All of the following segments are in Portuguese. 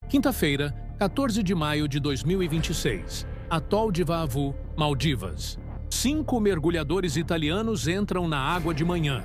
Quinta-feira, 14 de maio de 2026. Atol de Vaavu, Maldivas. 5 mergulhadores italianos entram na água de manhã.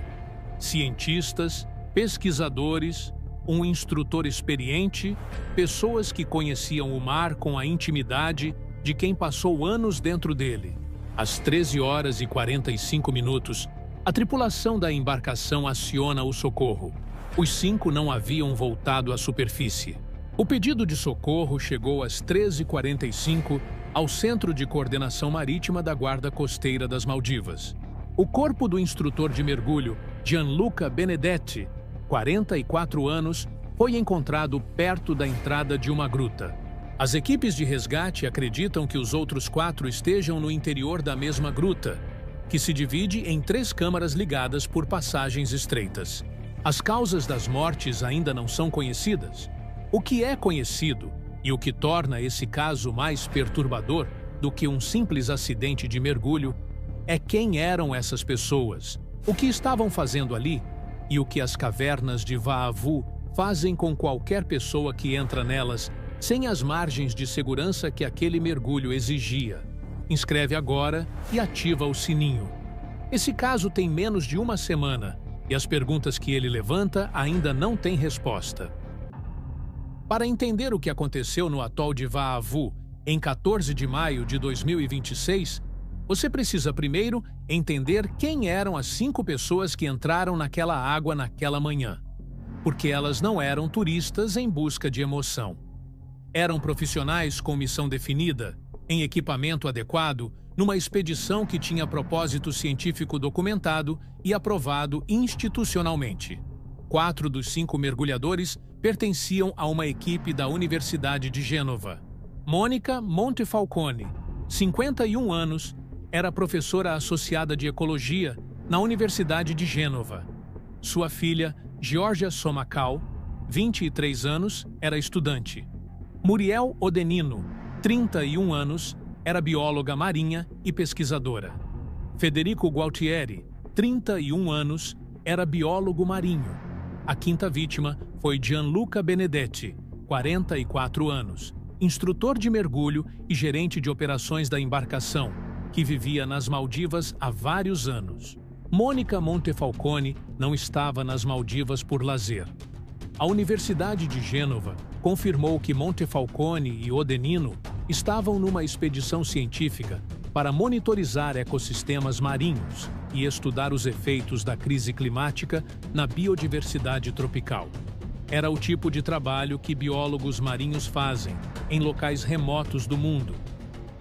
Cientistas, pesquisadores, um instrutor experiente, pessoas que conheciam o mar com a intimidade de quem passou anos dentro dele. Às 13 horas e 45 minutos, a tripulação da embarcação aciona o socorro. Os 5 não haviam voltado à superfície. O pedido de socorro chegou às 13h45 ao Centro de Coordenação Marítima da Guarda Costeira das Maldivas. O corpo do instrutor de mergulho, Gianluca Benedetti, 44 anos, foi encontrado perto da entrada de uma gruta. As equipes de resgate acreditam que os outros 4 estejam no interior da mesma gruta, que se divide em 3 câmaras ligadas por passagens estreitas. As causas das mortes ainda não são conhecidas. O que é conhecido, e o que torna esse caso mais perturbador do que um simples acidente de mergulho, é quem eram essas pessoas, o que estavam fazendo ali e o que as cavernas de Vaavu fazem com qualquer pessoa que entra nelas sem as margens de segurança que aquele mergulho exigia. Inscreve agora e ativa o sininho. Esse caso tem menos de uma semana e as perguntas que ele levanta ainda não têm resposta. Para entender o que aconteceu no atol de Vaavu em 14 de maio de 2026, você precisa primeiro entender quem eram as 5 pessoas que entraram naquela água naquela manhã, porque elas não eram turistas em busca de emoção. Eram profissionais com missão definida, em equipamento adequado, numa expedição que tinha propósito científico documentado e aprovado institucionalmente. 4 dos 5 mergulhadores pertenciam a uma equipe da Universidade de Gênova. Mônica Montefalcone, 51 anos, era professora associada de Ecologia na Universidade de Gênova. Sua filha, Georgia Somacal, 23 anos, era estudante. Muriel Odenino, 31 anos, era bióloga marinha e pesquisadora. Federico Gualtieri, 31 anos, era biólogo marinho. A 5ª vítima foi Gianluca Benedetti, 44 anos, instrutor de mergulho e gerente de operações da embarcação, que vivia nas Maldivas há vários anos. Mônica Montefalcone não estava nas Maldivas por lazer. A Universidade de Gênova confirmou que Montefalcone e Odenino estavam numa expedição científica para monitorizar ecossistemas marinhos e estudar os efeitos da crise climática na biodiversidade tropical. Era o tipo de trabalho que biólogos marinhos fazem em locais remotos do mundo.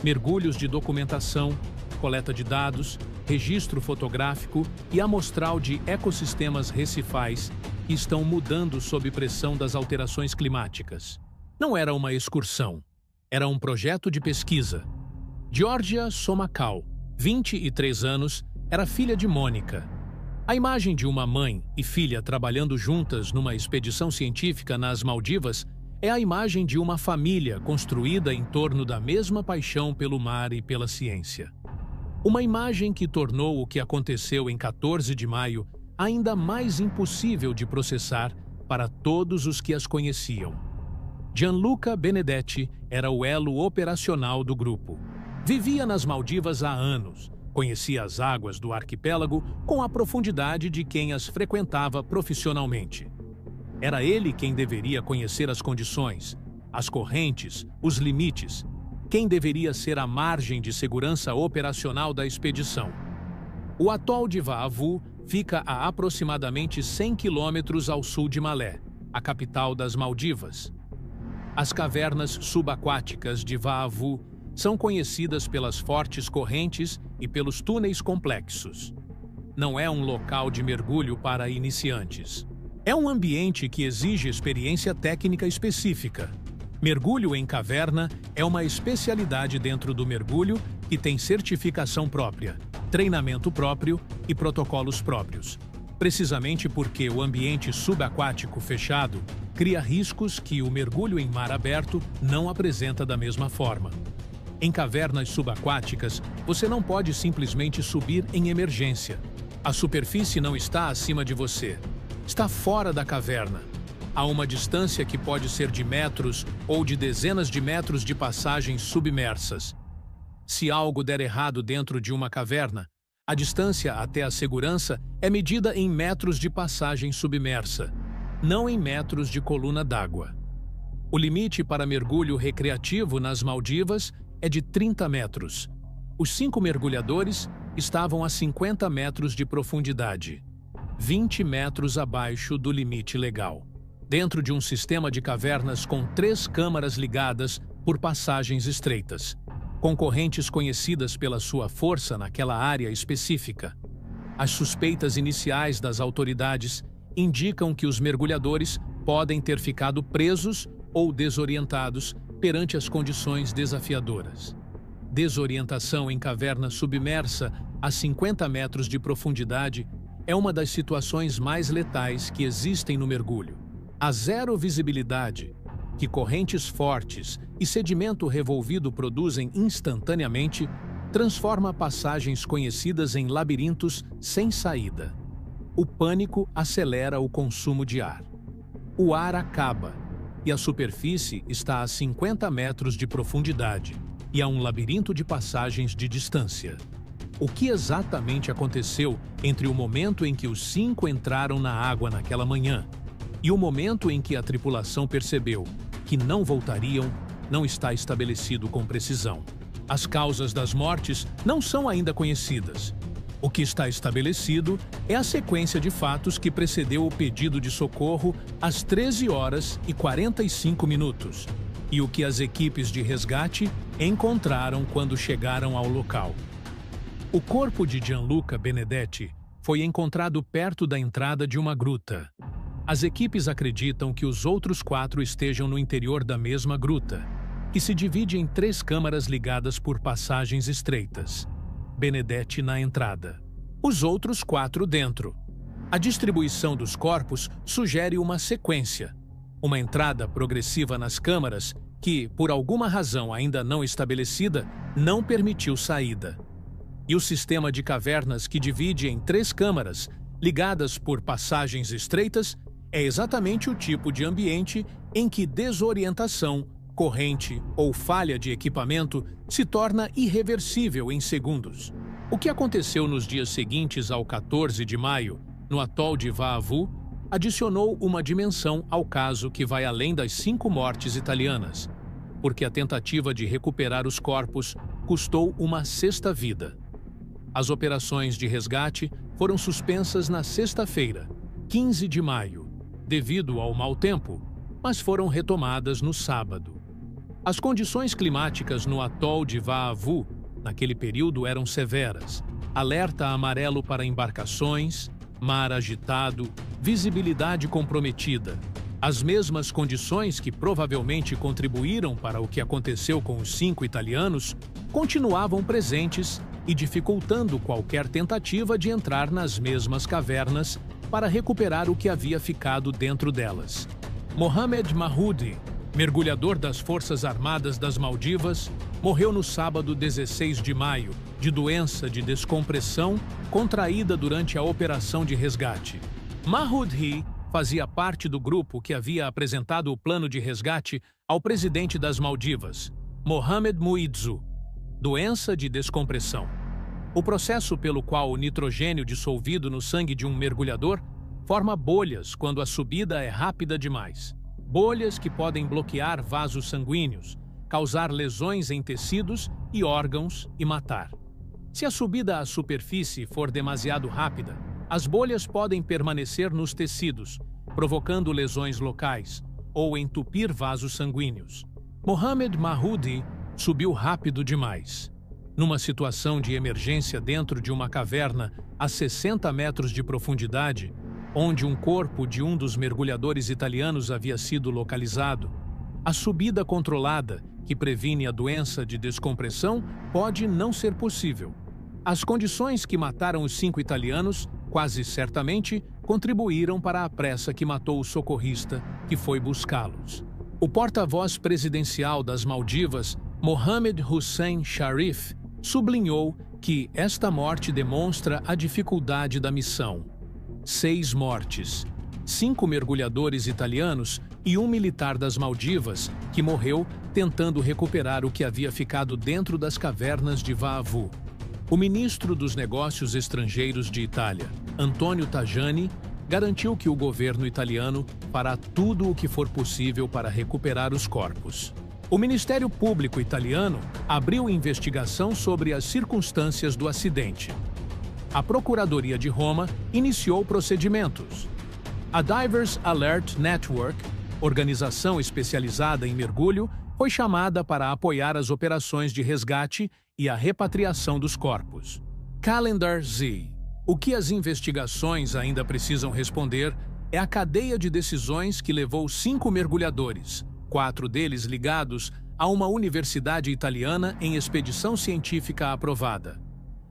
Mergulhos de documentação, coleta de dados, registro fotográfico e amostral de ecossistemas recifais que estão mudando sob pressão das alterações climáticas. Não era uma excursão, era um projeto de pesquisa. Georgia Somacal, 23 anos, era filha de Mônica. A imagem de uma mãe e filha trabalhando juntas numa expedição científica nas Maldivas é a imagem de uma família construída em torno da mesma paixão pelo mar e pela ciência. Uma imagem que tornou o que aconteceu em 14 de maio ainda mais impossível de processar para todos os que as conheciam. Gianluca Benedetti era o elo operacional do grupo. Vivia nas Maldivas há anos, conhecia as águas do arquipélago com a profundidade de quem as frequentava profissionalmente. Era ele quem deveria conhecer as condições, as correntes, os limites, quem deveria ser a margem de segurança operacional da expedição. O atol de Vaavu fica a aproximadamente 100 quilômetros ao sul de Malé, a capital das Maldivas. As cavernas subaquáticas de Vaavu são conhecidas pelas fortes correntes e pelos túneis complexos. Não é um local de mergulho para iniciantes. É um ambiente que exige experiência técnica específica. Mergulho em caverna é uma especialidade dentro do mergulho que tem certificação própria, treinamento próprio e protocolos próprios. Precisamente porque o ambiente subaquático fechado cria riscos que o mergulho em mar aberto não apresenta da mesma forma. Em cavernas subaquáticas, você não pode simplesmente subir em emergência. A superfície não está acima de você. Está fora da caverna. a uma distância que pode ser de metros ou de dezenas de metros de passagens submersas. Se algo der errado dentro de uma caverna, a distância até a segurança é medida em metros de passagem submersa, não em metros de coluna d'água. O limite para mergulho recreativo nas Maldivas é de 30 metros. Os 5 mergulhadores estavam a 50 metros de profundidade, 20 metros abaixo do limite legal, dentro de um sistema de cavernas com 3 câmaras ligadas por passagens estreitas, com correntes conhecidas pela sua força naquela área específica. As suspeitas iniciais das autoridades indicam que os mergulhadores podem ter ficado presos ou desorientados perante as condições desafiadoras. Desorientação em caverna submersa a 50 metros de profundidade é uma das situações mais letais que existem no mergulho. A zero visibilidade, que correntes fortes e sedimento revolvido produzem instantaneamente, transforma passagens conhecidas em labirintos sem saída. O pânico acelera o consumo de ar. O ar acaba, e a superfície está a 50 metros de profundidade e a um labirinto de passagens de distância. O que exatamente aconteceu entre o momento em que os 5 entraram na água naquela manhã e o momento em que a tripulação percebeu que não voltariam não está estabelecido com precisão. As causas das mortes não são ainda conhecidas. O que está estabelecido é a sequência de fatos que precedeu o pedido de socorro às 13 horas e 45 minutos e o que as equipes de resgate encontraram quando chegaram ao local. O corpo de Gianluca Benedetti foi encontrado perto da entrada de uma gruta. As equipes acreditam que os outros 4 estejam no interior da mesma gruta, que se divide em 3 câmaras ligadas por passagens estreitas. Benedetti na entrada. Os outros 4 dentro. A distribuição dos corpos sugere uma sequência. Uma entrada progressiva nas câmaras que, por alguma razão ainda não estabelecida, não permitiu saída. E o sistema de cavernas que divide em 3 câmaras, ligadas por passagens estreitas, é exatamente o tipo de ambiente em que desorientação, corrente ou falha de equipamento se torna irreversível em segundos. O que aconteceu nos dias seguintes ao 14 de maio, no atol de Vaavu, adicionou uma dimensão ao caso que vai além das 5 mortes italianas, porque a tentativa de recuperar os corpos custou uma 6ª vida. As operações de resgate foram suspensas na sexta-feira, 15 de maio, devido ao mau tempo, mas foram retomadas no sábado. As condições climáticas no atol de Vaavu, naquele período, eram severas. Alerta amarelo para embarcações, mar agitado, visibilidade comprometida. As mesmas condições que provavelmente contribuíram para o que aconteceu com os 5 italianos continuavam presentes e dificultando qualquer tentativa de entrar nas mesmas cavernas para recuperar o que havia ficado dentro delas. Mohamed Mahoudi, mergulhador das Forças Armadas das Maldivas, morreu no sábado 16 de maio de doença de descompressão contraída durante a operação de resgate. Mahoudi fazia parte do grupo que havia apresentado o plano de resgate ao presidente das Maldivas, Mohamed Muizzu. Doença de descompressão. O processo pelo qual o nitrogênio dissolvido no sangue de um mergulhador forma bolhas quando a subida é rápida demais. Bolhas que podem bloquear vasos sanguíneos, causar lesões em tecidos e órgãos e matar. Se a subida à superfície for demasiado rápida, as bolhas podem permanecer nos tecidos, provocando lesões locais ou entupir vasos sanguíneos. Mohamed Mahoudi subiu rápido demais. Numa situação de emergência dentro de uma caverna a 60 metros de profundidade, onde um corpo de um dos mergulhadores italianos havia sido localizado, a subida controlada, que previne a doença de descompressão, pode não ser possível. As condições que mataram os 5 italianos, quase certamente, contribuíram para a pressa que matou o socorrista que foi buscá-los. O porta-voz presidencial das Maldivas, Mohamed Hussein Sharif, sublinhou que esta morte demonstra a dificuldade da missão. 6 mortes, 5 mergulhadores italianos e um militar das Maldivas, que morreu tentando recuperar o que havia ficado dentro das cavernas de Vaavu. O ministro dos Negócios Estrangeiros de Itália, Antonio Tajani, garantiu que o governo italiano fará tudo o que for possível para recuperar os corpos. O Ministério Público italiano abriu investigação sobre as circunstâncias do acidente. A Procuradoria de Roma iniciou procedimentos. A Divers Alert Network, organização especializada em mergulho, foi chamada para apoiar as operações de resgate e a repatriação dos corpos. Calendar Z. O que as investigações ainda precisam responder é a cadeia de decisões que levou 5 mergulhadores, 4 deles ligados a uma universidade italiana em expedição científica aprovada,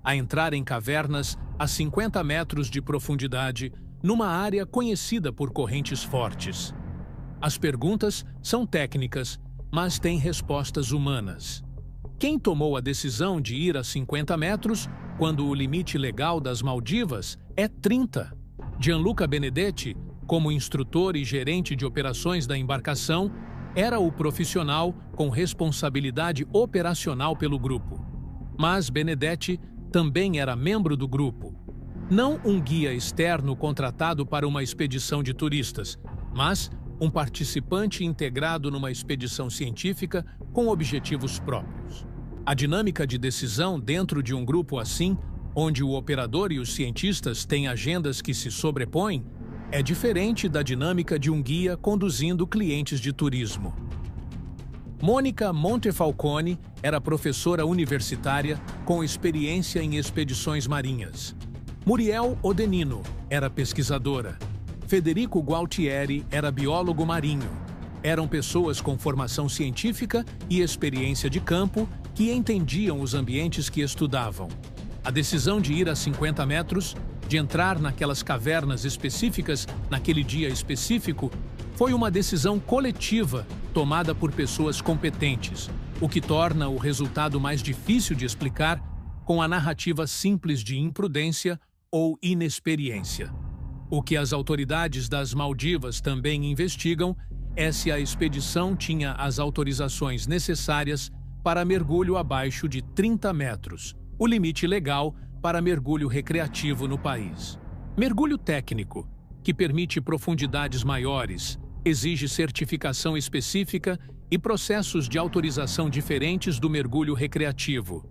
a entrar em cavernas a 50 metros de profundidade numa área conhecida por correntes fortes. As perguntas são técnicas, mas têm respostas humanas. Quem tomou a decisão de ir a 50 metros quando o limite legal das Maldivas é 30? Gianluca Benedetti, como instrutor e gerente de operações da embarcação, era o profissional com responsabilidade operacional pelo grupo. Mas Benedetti também era membro do grupo. Não um guia externo contratado para uma expedição de turistas, mas um participante integrado numa expedição científica com objetivos próprios. A dinâmica de decisão dentro de um grupo assim, onde o operador e os cientistas têm agendas que se sobrepõem, é diferente da dinâmica de um guia conduzindo clientes de turismo. Mônica Montefalcone era professora universitária com experiência em expedições marinhas. Muriel Odenino era pesquisadora. Federico Gualtieri era biólogo marinho. Eram pessoas com formação científica e experiência de campo que entendiam os ambientes que estudavam. A decisão de ir a 50 metros, de entrar naquelas cavernas específicas naquele dia específico, foi uma decisão coletiva tomada por pessoas competentes, o que torna o resultado mais difícil de explicar com a narrativa simples de imprudência ou inexperiência. O que as autoridades das Maldivas também investigam é se a expedição tinha as autorizações necessárias para mergulho abaixo de 30 metros, o limite legal para mergulho recreativo no país. Mergulho técnico, que permite profundidades maiores, exige certificação específica e processos de autorização diferentes do mergulho recreativo.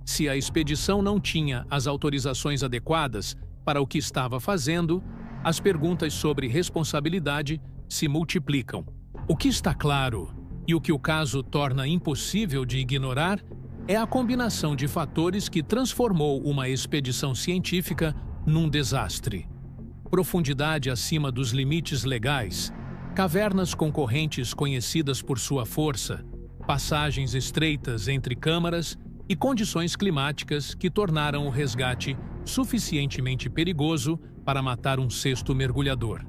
Se a expedição não tinha as autorizações adequadas para o que estava fazendo, as perguntas sobre responsabilidade se multiplicam. O que está claro, e o que o caso torna impossível de ignorar, é a combinação de fatores que transformou uma expedição científica num desastre. Profundidade acima dos limites legais, cavernas com correntes conhecidas por sua força, passagens estreitas entre câmaras e condições climáticas que tornaram o resgate suficientemente perigoso para matar um sexto mergulhador.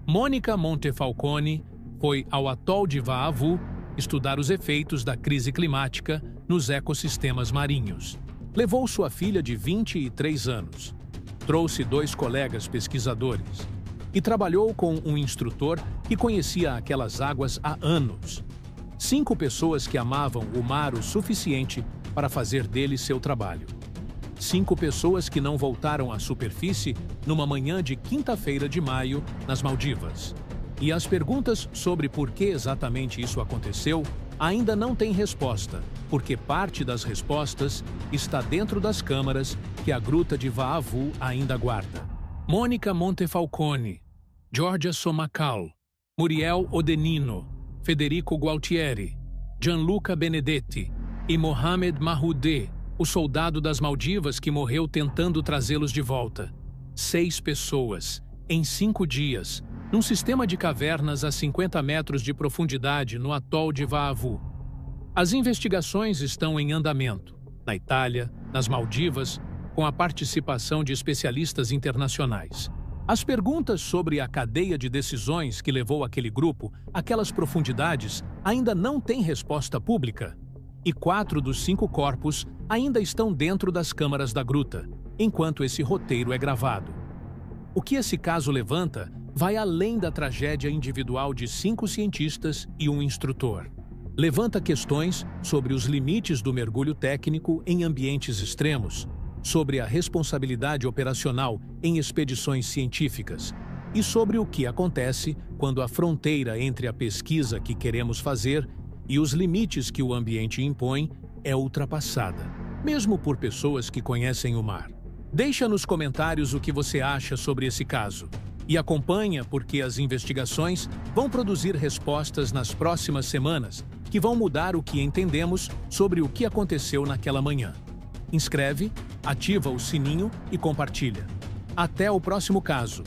Mônica Montefalcone foi ao atol de Vaavu estudar os efeitos da crise climática nos ecossistemas marinhos. Levou sua filha de 23 anos, trouxe 2 colegas pesquisadores e trabalhou com um instrutor que conhecia aquelas águas há anos. 5 pessoas que amavam o mar o suficiente para fazer dele seu trabalho. 5 pessoas que não voltaram à superfície numa manhã de quinta-feira de maio, nas Maldivas. E as perguntas sobre por que exatamente isso aconteceu ainda não têm resposta, porque parte das respostas está dentro das câmaras que a gruta de Vaavu ainda guarda. Mônica Montefalcone, Giorgia Somacal, Muriel Odenino, Federico Gualtieri, Gianluca Benedetti e Mohamed Mahoudé, o soldado das Maldivas que morreu tentando trazê-los de volta. 6 pessoas, em 5 dias, num sistema de cavernas a 50 metros de profundidade no atol de Vaavu. As investigações estão em andamento, na Itália, nas Maldivas, com a participação de especialistas internacionais. As perguntas sobre a cadeia de decisões que levou aquele grupo àquelas profundidades ainda não têm resposta pública. E 4 dos 5 corpos ainda estão dentro das câmaras da gruta, enquanto esse roteiro é gravado. O que esse caso levanta vai além da tragédia individual de 5 cientistas e um instrutor. Levanta questões sobre os limites do mergulho técnico em ambientes extremos, sobre a responsabilidade operacional em expedições científicas e sobre o que acontece quando a fronteira entre a pesquisa que queremos fazer e os limites que o ambiente impõe é ultrapassada, mesmo por pessoas que conhecem o mar. Deixa nos comentários o que você acha sobre esse caso e acompanha porque as investigações vão produzir respostas nas próximas semanas que vão mudar o que entendemos sobre o que aconteceu naquela manhã. Inscreve, ativa o sininho e compartilha. Até o próximo caso.